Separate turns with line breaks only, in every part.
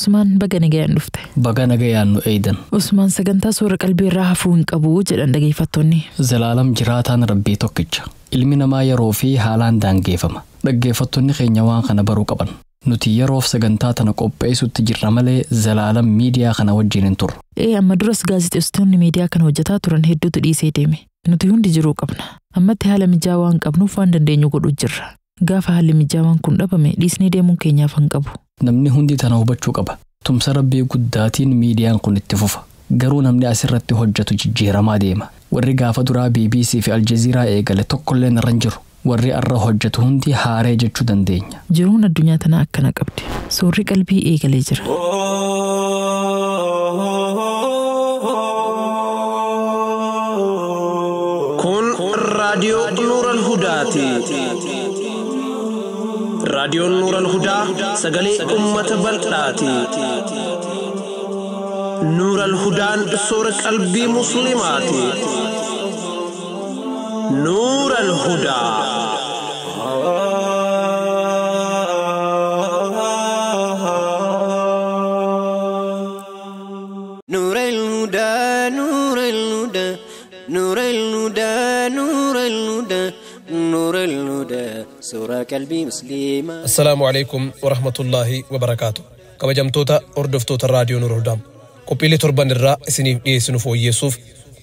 Usmaan baga nagayaan dhufte.
Baga nagayaan nu eeydan.
Usmaan sagantaa suura qalbii irraa hafuu hin qabu jedhan dhaggeeffattoonni.
Zalaalam jiraataan Rabbii tokkicha. Ilmi namaa yeroo fi haalaan daangeeffama. Dhaggeeffattoonni keenya waan kana baruu qaban. Nuti yeroof sagantaa tana qopheessutti jirra malee Zalaalam miidiyaa kana wajjin hin turre.
Amma duras gaazexeessitoonni miidiyaa kana hojjetaa turan hedduutu dhiisee deeme. Nuti hundi jiruu qabna. Ammatti haala mijaawaa waan qabnuuf waan dandeenyu godhuu jirra. Gaafa haalli mijaawaan kun dhabame dhiisnee deemuun keenyaaf hin qabu.
Namni hundi tana hubachuu qaba. Tumsa Rabbii guddaatiin miidiyaan kun itti fufa. Garuu namni asirratti hojjetu jijjiiramaa deema. Warri gaafa duraa BBC fi Aljazeeraa eegale tokkollee irra hin jiru. Warri arra hojjetu hundi haaree jechuu dandeenya.
Jiruun addunyaa tanaa akkana qabdi. Suurri qalbii eegalee jira.
Kun raadiyoo Nuural Hudaati. Raadiyoon Nuural Hudaa sagalee uummata bal'aati. Nuural Hudaan suura qalbii musliimaati. Nuural Hudaa.
Nuural Hudaa, Nuural Hudaa, Nuural Hudaa, Nuural Hudaa, Nuural Hudaa, suura qalbii musliimaa.
Assalaamu alaykum wa rahmatullaahi wa barakaatu. Kabajamtoota hordoftoota raadiyoo Nuural Hudaa. Qophiilee torban irraa isiniif dhiyeessinu fooyyeessuuf,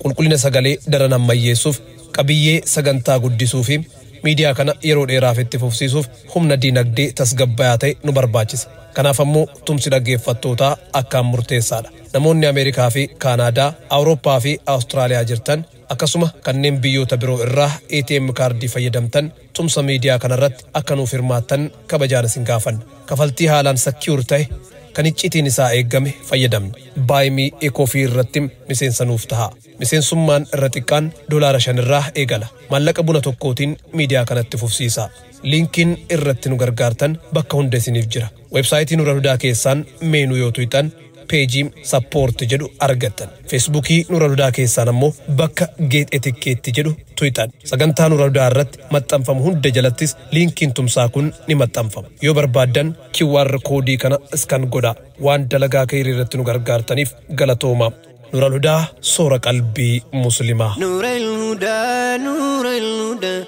qulqullina sagalee daran ammayyeessuuf, qabiyyee sagantaa guddisuu fi miidiyaa kana yeroo dheeraaf itti fufsiisuuf humna diinagdee tasgabbaa'aa ta'e nu barbaachisa. Kanaaf ammoo tumsi dhaggeeffattootaa akkaan murteessaadha. Namoonni Ameerikaa fi Kaanaadaa, Awurooppaa fi Awustiraaliyaa jirtan akkasuma kanneen biyyoota biroo irraa ATM kaardii fayyadamtan tumsa miidiyaa kanarratti akka nuuf hirmaattan kabajaan isin gaafanna. Kafaltii haalaan sakiur ta'e kan iccitiin isaa eeggame fayyadamne. Baay'imii Ekofii irratti miseensa nuuf ta'a. Miseensummaan irra xiqqaan $5 irraa eegala. Maallaqa buna tokkootiin miidiyaa kanatti fufsiisa. Linkiin irratti nu gargaartan bakka hunda isiniif jira. Websaayitii Nuural Hudaa keessaan meenuu yoo tuqxan peejii support jedhu argattan. Feesbuukii Nuural Hudaa keessaan ammoo bakka geet etikeetti jedhu tuqxan. Sagantaa Nuural Hudaa irratti maxxanfamu hunda jalattis linkiin tumsaa kun ni maxxanfama. Yoo barbaaddan QR koodii kana iskan godhaa. Waan dalagaa keerii irratti nu gargaartaniif galatooma. Nuural Hudaa soora qalbii muslimaa.
Nuural Hudaa, Nuural Hudaa,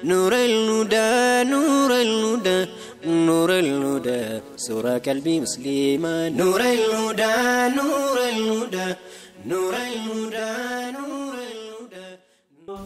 Nuural Hudaa, Nuural Hudaa, Nuural Hudaa, suura qalbii musliimaa. Nuural Hudaa, Nuural Hudaa, Nuural Hudaa, Nuural Hudaa.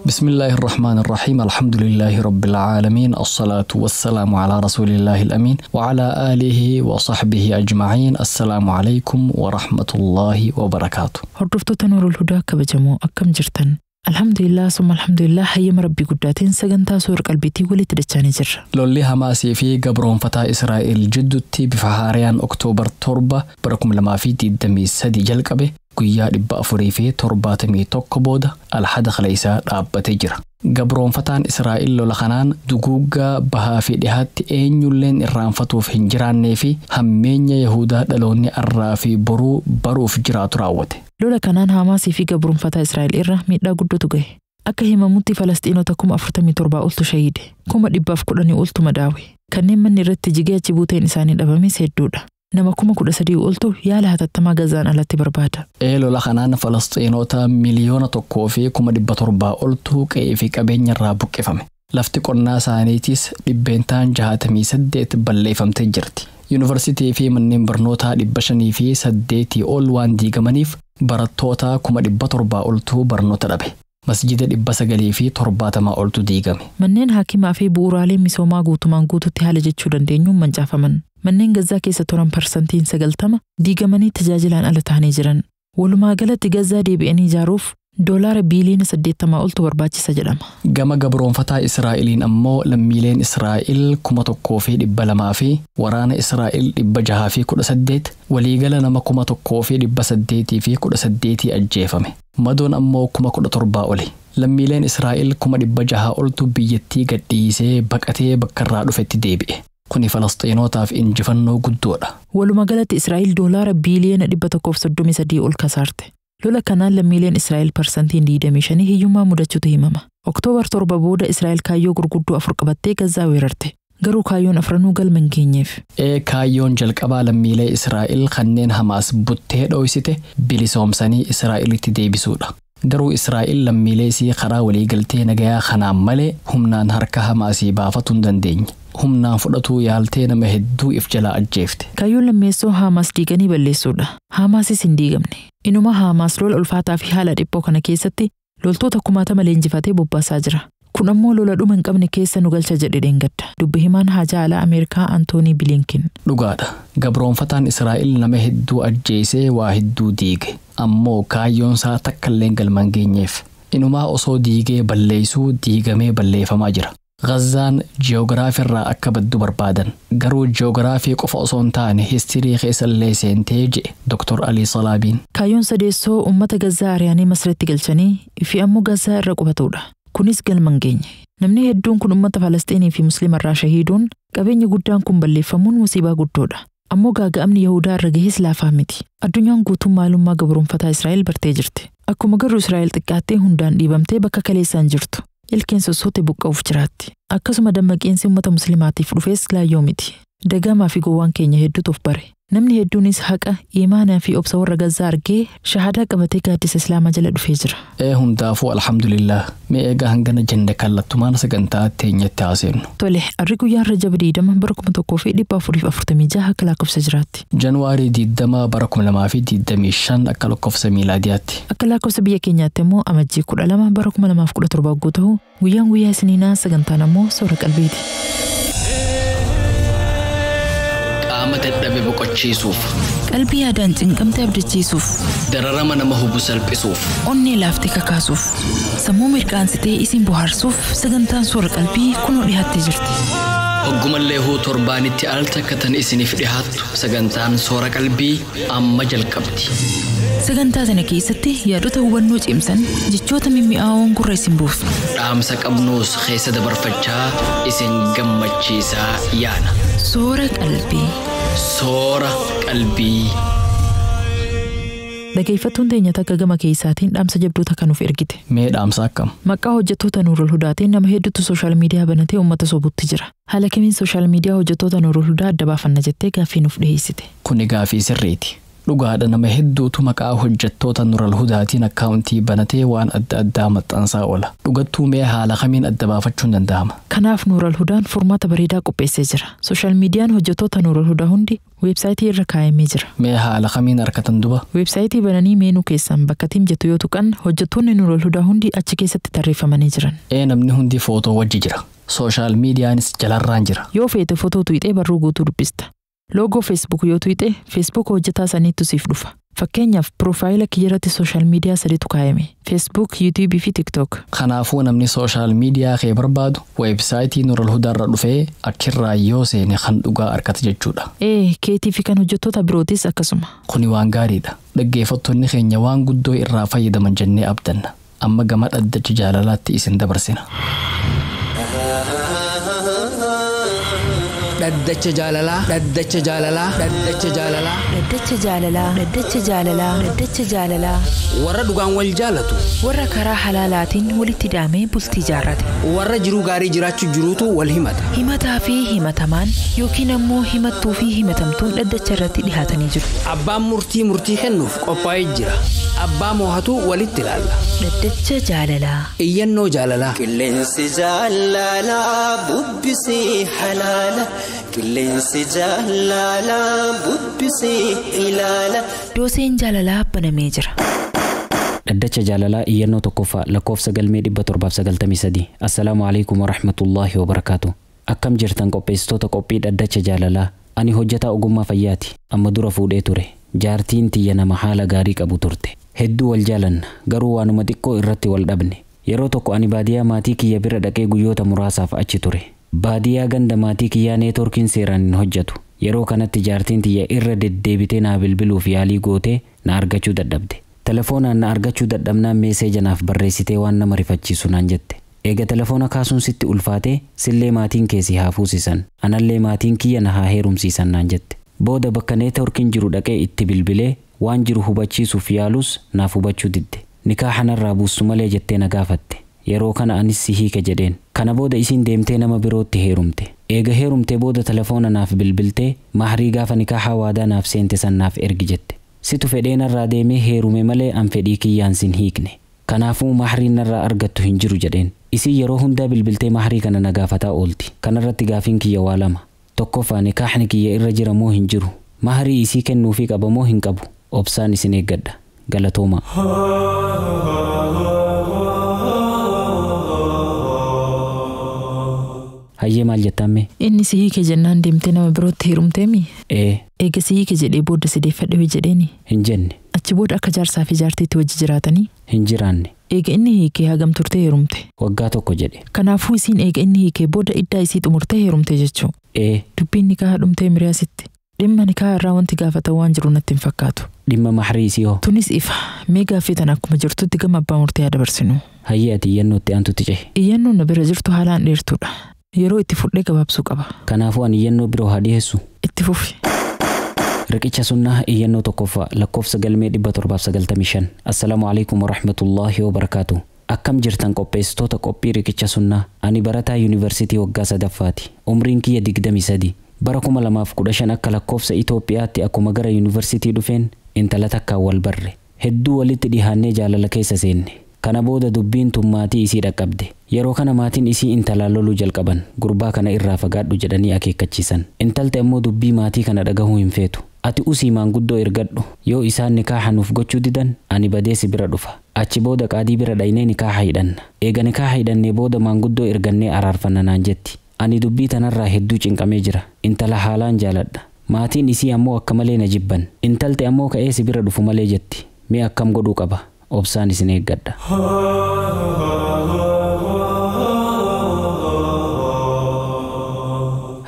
بسم الله الرحمن الرحيم الحمد لله رب العالمين الصلاة والسلام على رسول الله الأمين وعلى آله وصحبه أجمعين السلام عليكم ورحمة الله وبركاته.
Hordoftoota Nuurul Hudaa kabajamoo akkam jirtan? Alhamdulillah summa alhamdulillah hayyama Rabbii guddaatiin sagantaa suura qalbiitii walitti dachaanii jirra.
Lolli Hamaasii fi gabroonfataa Israa'el jidduutti bifa haariyaan Oktoobar 7 bara 2023 jalqabe guyyaa 471 booda alhada khaleessaa dhaabbatee jira. Gabroonfataan Israa'el lola kanaan duguuggaa bahaa fi dhihaatti eenyulleen irraanfatuuf hin jiraannee fi hammeenya Yahudaa dhaloonni arraa fi boruu baruuf jiraatu raawwate.
Lola kanaan Hamaasii fi gabroonfataa Israa'el irra miidhaa guddootu gahe. Akka himamutti Falastiinota 47 oltu shahiide, 110 oltu madaawe. Kanneen manni irratti jigee achi buuteen isaanii dhabames hedduudha. Nama 13,000 oltu yaala hatattamaa Gazaan alatti barbaada.
Lola kanaan Falastiinota miliyoona 1,700 oltu qe'ee fi qabeenya irraa buqqifame. Lafti qonnaa isaaniitis dhibbeentaan 68 balleeffamtee jirti. Yuunivarsiitii fi manneen barnootaa 508 ol waan diigamaniif barattoota 700 oltu barnoota dhabe. Masjida 970 oltu diigame.
Manneen haakimaa fi bu'uuraalee misoomaa guutumaan guututti haala jechuu dandeenyuun mancaafaman. Manneen Gazaa keessa turan 90% diigamanii tajaajilaan ala ta'anii jiran. Walumaa galatti Gazaa deebi'anii ijaaruuf $80 biiliyoona 80 oltu barbaachisa jedhama.
Gama gabroonfataa Israa'eliin ammoo lammiileen Israa'el 1,200 fi waraana Israa'el 618 waliigala nama 1,818 ajjeefame. Madoon ammoo 17,000 oli. Lammiileen Israa'el 600 oltu biyyattii gadhiisee baqatee bakka irraa dhufetti deebi'e. Kuni Falastiinotaaf injifannoo guddoodha.
Walumaa galatti Israa'el $133 biiliyoona ol kasaarte. Lola kanaan lammiileen Israa'el parsantiin 25 hiyyummaa mudachuutu himama. Oktoobar 7 booda Israa'el kaayyoo gurguddoo 4 qabattee Gazaa weerarte. garuu kaayyoon afranuu galman geenyeef.
Kaayyoon jalqabaa lammiilee Israa'el kanneen Hamaas buttee dhoysite bilisoomsanii Israa'elitti deebisuudha. Garuu Israa'el lammiilee isii karaa waliigaltee nagayaa kanaan malee humnaan harka Hamaasii baafachuu hin dandeenye. Humnaan fudhatuu yaaltee nama hedduu if jalaa ajjeefte.
Kaayyoon lammeessoo Hamaas diiganii balleessuudha. Hamaasis hin diigamne. Inuma Hamaas lola ulfaataa fi haala dhiphoo kana keessatti loltoota 10,000 leenjifatee bobbaasaa jira. Kun ammoo lola dhuma hin qabne keessa nu galcha jedhe dheengadda. Dubbi himaan haajaa alaa Ameerikaa Antoonii Bilinkin.
Dhugaadha. Gabroonfataan Israa'el nama hedduu ajjeesee waa hedduu diige. Ammoo kaayyoon isaa takkallee galman geenyeef. Inumaa osoo diigee balleessuu diigamee balleeffamaa jira. Gazaan ji'oogiraafii irraa akka baddu barbaadan. Garuu ji'oogiraafii qofa osoo hin taane histirii keessallee seentee jedhe Dr. Alii Salaabiin.
Kaayyoon sadeessoo uummata Gazaa ari'anii Masritti galchanii fi ammoo Gazaa irra qubatuudha. Kunis galman geenye. Namni hedduun kun uummata Falasxiinii fi Musliima irraa shahiiduun qabeenyi guddaan kun balleeffamuun musiibaa guddoodha. Ammoo gaaga'amni Yahudaa irra gahes laafaa miti. Addunyaan guutuun maalummaa gabroonfataa Israa'el bartee jirti. Akkuma garuu Israa'el xiqqaattee hundaan dhiibamtee bakka kaleessaan jirtu. Ilkeen sossoote buqqa'uuf jiraatti. Akkasuma dammaqeensi uummata Musliimaatiif dhufees laayyoo miti. Dagamaa fi gowwaan keenya hedduutu of bare. Namni hedduunis haqa, iimaanaa fi obsa warra Gazaa argee shahadaa qabatee gaaddisa Islaamaa jala dhufee jira.
Hundaafuu alhamdulillah. Mee egaa hangana jenne kallattumaan sagantaa teenyatti haaseenu.
Tole, arri guyyaan Rajab 20 bara 1446 akka lakkoofsa jiraatti.
Januwaarii 20 bara 2025 akka lakkoofsa miilaadiyaatti.
Akka lakkoofsa biyya keenyaatti immoo amajjii 12 bara 2017 guutuu ta'u guyyaan guyyaa isiniinaa sagantaan ammoo soora qalbiiti.
Qaama dadhabe boqochiisuuf.
Qalbii yaadaan cinqamte abdachiisuuf.
Dararama nama hubu salphisuuf.
Onnee laaftee kakaasuuf. Sammuu mirqaansitee isin bohaarsuuf sagantaan soora qalbii kunoo dhiyaattee jirti.
Hoggumallee huu torbaanitti al takkatan isiniif dhihaattu sagantaan soora qalbii amma jalqabdi.
Sagantaa sana keessatti yaadota hubannoo cimsan jechoota mimmi'aawoon gurra isin buufna.
Dhaamsa qabnuus keessa dabarfachaa isin gammachiisaa yaana.
Soora qalbii.
Soora qalbii.
Dhaggeeffattoon teenya takka gama keessaatiin dhaamsa jabduuta kan nuuf ergite.
Mee dhaamsa akkam?
Maqaa hojjettoota Nuurul Hudaatiin nama hedduutu sooshaal miidiyaa banatee uummata sobuutti jira. Haala kamiin sooshaal miidiyaa hojjettoota Nuurul Hudaa adda baafanna jettee gaaffii nuuf dhiyeessite.
Kuni gaaffii sirriiti. Dhugaadha, nama hedduutu maqaa hojjettoota Nuurul Hudaatiin akkaawuntii banatee waan adda addaa maxxansaa oola. Dhugattuu mee haala kamiin adda baafachuun danda'ama?
Kanaaf Nuurul Hudaan furmaata bareedaa qopheessee jira. Sooshaal miidiyaan hojjettoota Nuurul Hudaa hundi weebsaayitii irra kaa'amee jira.
Mee haala kamiin argatan duba?
Weebsaayitii bananii meenuu keessaan bakka tiim jettu yoo tuqan hojjettoonni Nuurul Hudaa hundi achi keessatti tarreeffamanii jiran.
Namni hundi footoo wajji jira. Sooshaal miidiyaanis jalarraan jira.
Yoo feete footoo tuqxee barruu guutuu dubbista. Loogoo Facebook yoo tuqxe Facebook hojjetaa saniitu siif dhufa. Fakkeenyaaf piroofaayila kiyyarratti sooshaal miidiyaa sadiitu kaa'ame. Facebook, YouTube fi TikTok.
Kanaafuu namni sooshaal miidiyaa kee barbaadu weebsaayitii Nuurul Hudaarra dhufee achirraa yoo seene kan dhugaa argata jechuudha.
Keetii fi kan hojjettoota birootis akkasuma.
Kuni waan gaariidha. Dhaggeeffattoonni keenya waan guddoo irraa fayyadaman jennee abdanna. Amma gama dhaddacha jaalalaatti isin dabarsina.
Dhaddacha jaalalaa. Dhaddacha jaalalaa. Dhaddacha jaalalaa.
Dhaddacha jaalalaa. Dhaddacha jaalalaa. Dhaddacha jaalalaa.
Warra dhugaan wal jaalatu.
Warra karaa halaalaatiin walitti hidhamee bultii jaarrate.
Warra jiruu gaarii jiraachuu jiruutu wal himata.
Himataa fi himatamaan yookiin ammoo himattuu fi himatamtuun dhaddacha irratti dhihaatanii jiru.
Abbaan murtii kennuuf qophaa'ee jira. Abbaa moohatu walitti ilaalla.
Dhaddacha jaalalaa.
Iyyannoo jaalalaa.
Qilleensi jaalalaa bubbisee halaala. Qilleensi jaalalaa bubbisee ilaala.
Dooseen jaalalaa banamee jira.
Dhaddacha jaalalaa iyyannoo tokkoffaa lakkoofsa galmee 793. Assalaamu alaykum wa rahmatullaahi wa barakaatu. Akkam jirtan qopheessitoota qophii dhaddacha jaalalaa. Ani hojjetaa ogummaa fayyaati. Amma dura fuudhee ture. Jaartiin tiyya nama haala gaarii qabu turte. Hedduu wal jaalanna, garuu waanuma xiqqoo irratti wal dhabne. Yeroo tokko ani baadiyaa maatii kiyya bira dhaqee guyyoota muraasaaf achi ture. Baadiyaa ganda maatii kiyyaa neetworkiin seeraan hin hojjetu. Yeroo kanatti jaartiin tiyya irra deddeebitee naa bilbiluuf yaalii gootee na argachuu dadhabde. Telefoonaan na argachuu dadhabnaan meeseeja naaf barreessitee waan nama rifachiisu naan jette. Eega telefoona kaasuun sitti ulfaatee sillee maatiin keessi haa fuusisan, anallee maatiin kiyya na haa heerumsiisan naan jette. Booda bakka neetworkiin jiru dhaqee itti bilbilee waan jiru hubachiisuuf yaalus naaf hubachuu didde. Nikaahanarraa buussu malee jettee na gaafatte. Yeroo kana anis si hiika jedheen. Kana booda isiin deemtee nama birootti heerumte. Eega heerumtee booda telefoona naaf bilbiltee mahrii gaafa nikaaha waadaa naaf seente san naaf ergi jette. Situ fedhee narraa deemee heerume malee an fedhii kiyyaan sin hiikne. Kanaafuu mahrii narraa argattu hin jiru jedheen. Isii yeroo hundaa bilbiltee mahrii kana na gaafataa oolti. Kanarratti gaafiin kiyya waa lama. Tokkoffaa nikaahni kiyya irra jira moo hin jiru? Mahrii isii kennuufii qaba moo hin qabu? Obsaan isin eeggadha. Galatooma. Hayyee maal jettamme?
Inni si hiike jennaan deemtee nama birootti heerumteemi? Eega si hiike jedhee booda si deeffadhe jedheeni?
Hin jenne.
Achi booda akka jaarsaa fi jaartiitti wajji jiraatanii?
Hin jiraanne.
Eega inni hiikee hagam turtee heerumte?
Waggaa tokko jedhe.
Kanaafuu isiin eega inni hiikee booda iddaa isii xumurtee heerumte jechuu? Dubbiin nikaaha dhumtee miriyaasitti. Dhimma nikaaha irraa wanti gaafatan waan jiru natti hin fakkaatu.
Dhimma mahrii isii hoo?
Tunis ifa. Mee gaaffii tana akkuma jirtutti gama abbaa murtii haa dabarsinu.
Hayyee ati iyyannootti aantutti cehe.
Iyyannoon na bira jirtu haalaan dheertuudha. Yeroo itti fudhee gabaabsuu qaba.
Kanaafuu ani iyyannoo biroo haa dhiyeessu.
Itti fufi.
Riqicha sunnaa iyyannoo tokkoffaa lakkoofsa galmee 795. Assalaamu alaikum warahmatullaahi wabarakaatu. Akkam jirtan qopheessitoota qophii riqicha sunnaa. Ani barataa yuunivarsiitii waggaa 3ffaati. Umriin kiyya 23. Bara 2015 akka lakkoofsa Itoophiyaatti akkuma gara yuunivarsiitii dhufeen intala takkaan wal barre. Hedduu walitti dhihaannee jaalala keessa seenne. Kana booda dubbiin tun maatii isii dhaqqabde. Yeroo kana maatiin isii intalaa loluu jalqaban. Gurbaa kana irraa fagaadhu jedhanii akeekkachiisan. Intalti ammoo dubbii maatii kana dhagahuu hin feetu. Ati usii maanguddoo ergadhu. Yoo isaan nikaaha nuuf gochuu didan ani badeesi bira dhufa. Achi booda qaadii bira dhaynee nikaaha hidhanna. Eega nikaaha hidhannee booda maanguddoo ergannee araarfanna naan jetti. Ani dubbii tanarraa hedduu cinqamee jira. Intala haalaan jaaladha. Maatiin isii ammoo akka malee na jibban. Intalti ammoo ka'ee si bira dhufu malee jetti. Mee akkam godhuu qaba? Obsaan isin eeggadha.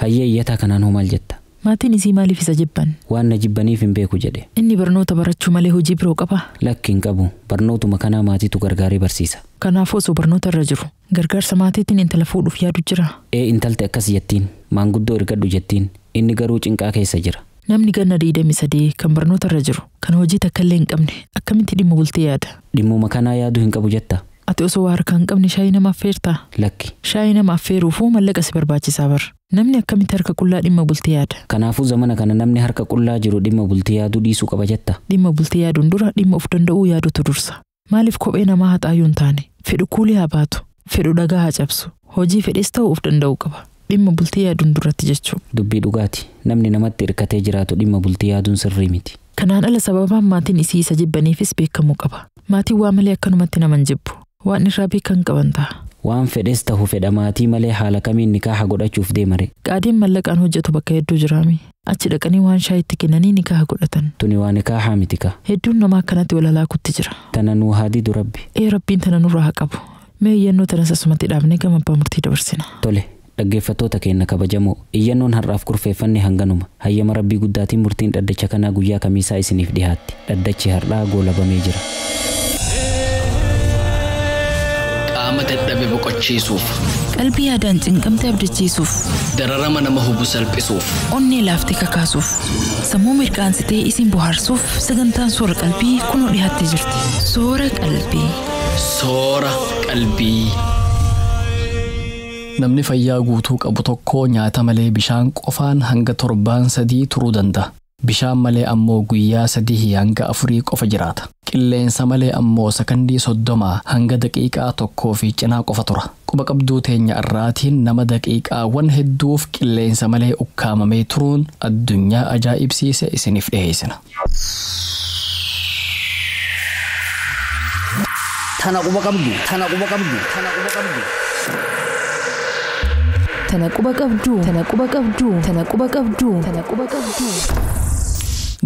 Hayyee iyyataa kanaan hoo maal jetta?
Maatiin isii maaliif isa jibban?
Waan na jibbaniif hin beeku jedhe.
Inni barnoota barachuu malee hojii biroo qaba?
Lakki hin qabu. Barnootuma kanaa maatiitu gargaaree barsiisa.
Kanaafuu osoo barnoota irra jiru gargaarsa maatiitiin intala fuudhuuf yaadu jira?
Intalti akkas jettiin. Maanguddoo ergadhu jettiin. Inni garuu cinqaa keessa jira.
Namni ganna 23 kan barnoota irra jiru kan hojii takka illee hin qabne akkamitti dhimma bultee yaada?
Dhimmuma kanaa yaaduu hin qabu jetta?
Ati osoo waa harkaa hin qabne shaayii nama affeertaa?
Lakki.
Shaayii nama affeeruufuu mallaqa si barbaachisaa bar. Namni akkamitti harka qullaa dhimma bultee yaada?
Kanaafuu zamana kana namni harka qullaa jiru dhimma bultee yaaduu dhiisuu qaba jetta?
Dhimma bultee yaaduun dura dhimma of danda'uu yaadutu dursa. Maaliif kophee namaa haxaayuu hin taane? Fedhu kuulee haa baatu. Fedhu dhagaa haa cabsu. Hojii fedhees ta'uu of danda'uu qaba. Dhimma bultee yaaduun duratti jechuu.
Dubbii dhugaati. Namni namatti hirkatee jiraatu dhimma bultee yaaduun sirrii miti.
Kanaan ala sababaan maatiin isii isa jibbaniifis beekamuu qaba. Maatiin waa malee akkanumatti naman jibbu. Waan irraa beekan qaban ta'a.
Waan fedhes ta'u fedha maatii malee haala kamiin nikaaha godhachuuf deemare.
Qaadiin mallaqaan hojjetu bakka hedduu jiraami. Achi dhaqanii waan shaayitti kennanii nikaaha godhatan.
Tuni waa nikaahaa miti ka.
Hedduun namaa akkanatti walalaakutti jira.
Tana nuu haa didu rabbi.
Rabbiin tana nurraa haa qabu. Mee iyyannoo tanas asumatti dhaabnee gama abbaa murtii dabarsina.
Tole. Dhaggeeffattoota keenya kabajamoo iyyannoon har'aaf kurfeeffanne hanganuma. Hayyama rabbii guddaatiin murtiin dhaddacha kanaa guyyaa kamiisaa isiniif dhihaatti. Dhaddachi har'aa goolabamee jira.
Qaama dadhabe boqochiisuuf,
qalbii yaadaan cinqamte abdachiisuuf,
dararama nama hubu salphisuuf,
onnee laaftee kakaasuuf, sammuu mirqaansitee isin bohaarsuuf sagantaan soora qalbii kunoo dhihaattee jirti. Soora qalbii.
Soora qalbii.
Namni fayyaa guutuu qabu tokko nyaata malee bishaan qofaan hanga 7 turuu danda'a. Bishaan malee ammoo guyyaa 3 hanga 4 qofa jiraata. Qilleensa malee ammoo sakandii 30 hanga daqiiqaa 1 fi cinaa qofa tura. Quba qabduu teenya irraatiin nama daqiiqaawwan hedduuf qilleensa malee ukkaamamee turuun addunyaa ajaa'ibsiise isiniif dhiheessina.
Tana quba qabdu, tana quba qabdu, tana quba qabdu.
Tana quba qabdu, tana quba qabdu, tana quba qabdu, tana quba qabdu.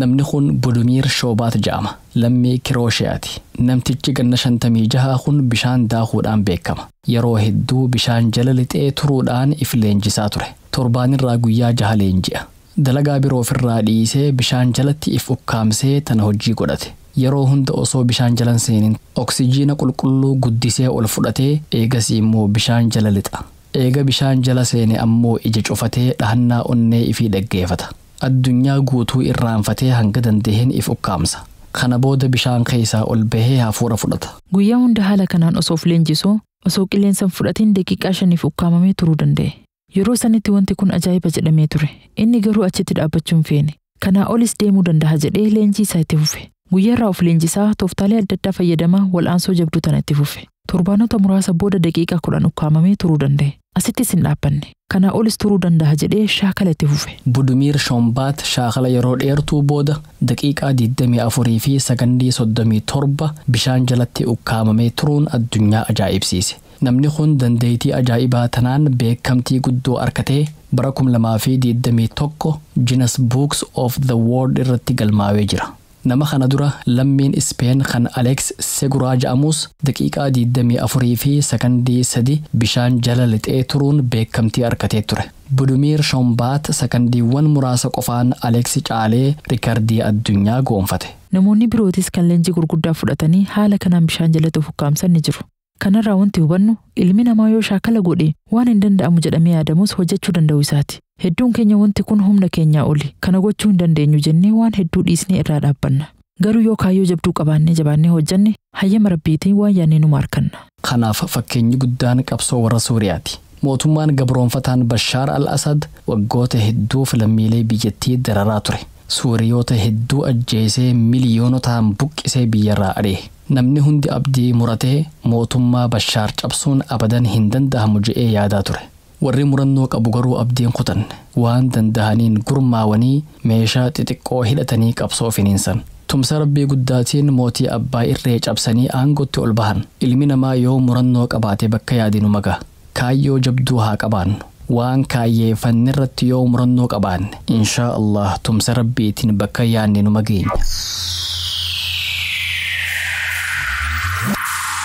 Namni kun Budimiir Shoobaat jedhama. Lammii Kirooshiyaati. Namtichi ganna 56 kun bishaan daakuudhaan beekama. Yeroo hedduu bishaan jala lixee turuudhaan if leenjisaa ture. Torbaanirraa guyyaa 6 leenji'a. Dalagaa biroo ofirraa dhiisee bishaan jalatti if ukkaamsee tana hojii godhate. Yeroo hunda osoo bishaan jalan seenin oksijiina qulqulluu guddisee ol fudhatee eegasii immoo bishaan jala lixa. Eega bishaan jala seene ammoo ija cufatee dhahannaa onnee ifii dhaggeeffata. Addunyaa guutuu irraanfatee hanga danda'een if ukkaamsa. Kana booda bishaan keessaa ol bahee hafuura fudhata.
Guyyaa hunda haala kanaan osoo of leenjisuu osoo qilleensa fudhatiin daqiiqaa 5 ukkaamamee turuu danda'e. Yeroo sanitti wanti kun ajaa'iba jedhamee ture. Inni garuu achitti dhaabbachuun feene. Kanaa olis deemuu danda'a jedhee leenjii isaa itti fufe. Guyyaarraa of leenjisaa tooftaalee adda addaa fayyadamaa wal'aansoo jabduu tana itti fufe. Torbaanota muraasa booda daqiiqaa 10 ukkaamamee turuu danda'e. Asittis hin dhaabbanne. Kanaa olis turuu danda'a jedhee shaakala itti fufe.
Budumiir Shombaat shaakala yeroo dheertuu booda daqiiqaa 24 fi sakandii 37 bishaan jalatti ukkaamamee turuun addunyaa ajaa'ibsiise. Namni kun dandeettii ajaa'ibaa tanaan beekamtii guddoo arkatee bara 2021 Guinness Books of the World irratti galmaawee jira. Nama kana dura lammiin Ispeen kan Alex Segura jedhamus daqiiqaa 24 fi sakandii 3 bishaan jala lixee turuun beekamtii arkatee ture. Budumiir Shombaat sakandiiwwan muraasa qofaan Alex caalee rikardii addunyaa goonfate.
Namoonni birootis kan leenjii gurguddaa fudhatanii haala kanaan bishaan jalatti ukkaamsan ni jiru. Kanarraa wanti hubannu ilmi namaa yoo shaakala godhe waan hin danda'amu jedhamee yaadamus hojjechuu danda'u isaati. Hedduun keenya wanti kun humna keenyaa oli kana gochuu hin dandeenyu jennee waan hedduu dhiisnee irraa dhaabbanna. Garuu yoo kaayyoo jabduu qabaannee jabaannee hojjenne hayyama rabbiitiin waan yaannee nu markanna.
Kanaaf fakkeenyi guddaan qabsoo warra Suuriyaati. Mootummaan gabroonfataan Bashaar al-Asad waggoota hedduu lammiilee biyyattii dararaa ture. Suuriyoota hedduu ajjeesee miliyoonotaan buqqisee biyyarraa ari'e. Namni hundi abdii muratee mootummaa Bashaar cabsuun abadan hin danda'amu je'ee yaadaa ture. Warri murannoo qabu garuu abdiin kutanne waan danda'aniin gurmaawanii meeshaa xixiqqoo hidhatanii qabsoo finiinsan. Tumsa rabbii guddaatiin mootii abbaa irree cabsanii aangootti ol bahan. Ilmi namaa yoo murannoo qabaate bakka yaadinu maga. Kaayyoo jabduu haa qabaannu. Waan kaayyeeffanne irratti yoo murannoo qabaanne inshaa Allah tumsa rabbiitiin bakka yaadne nu mageenya.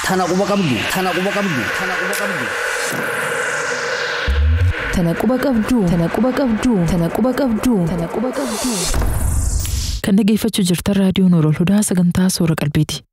Tana quba qabdu. Tana quba qabdu. Tana quba qabdu.
Tana quba qabdu. Tana quba qabdu. Tana quba qabdu. Tana quba qabdu. Kan dhageeffachuu jirtan raadiyoo Nuurul Hudaa sagantaa Soora Qalbiiti.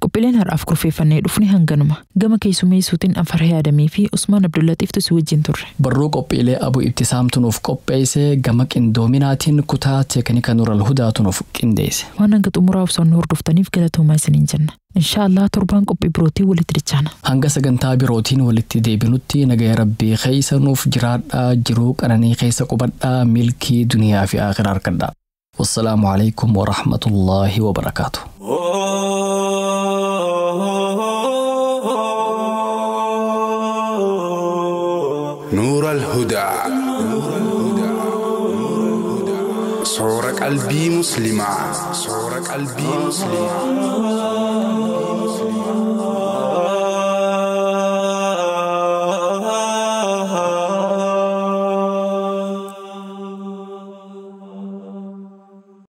Qophiileen har'aaf kurfeeffannee dhufne hanganuma. Gama keessummeessuutiin Anfaree Yaadamii fi Usmaan Abdullatiiftu si wajjin turre.
Barruu qophiilee Abu Ibtisaamtu nuuf qopheesse gama qindoominaatiin kutaa teeknika Nuurul Hudaatu nuuf qindeesse.
Waan hanga xumuraa osoo nu hordoftaniif galatoomaa isiniin jenna. Inshaallah torbaan qophii birootiin walitti dachaana.
Hanga sagantaa birootiin walitti deebinutti nagaya rabbii keessa nuuf jiraadhaa jiruu qananii keessa qubadhaa milkii duniyaa fi aakhira harkadhaa. Wassalaamu alaikum wa rahmatullaahi wa barakaatuh.
نور الهدى صورة قلبي مسلمة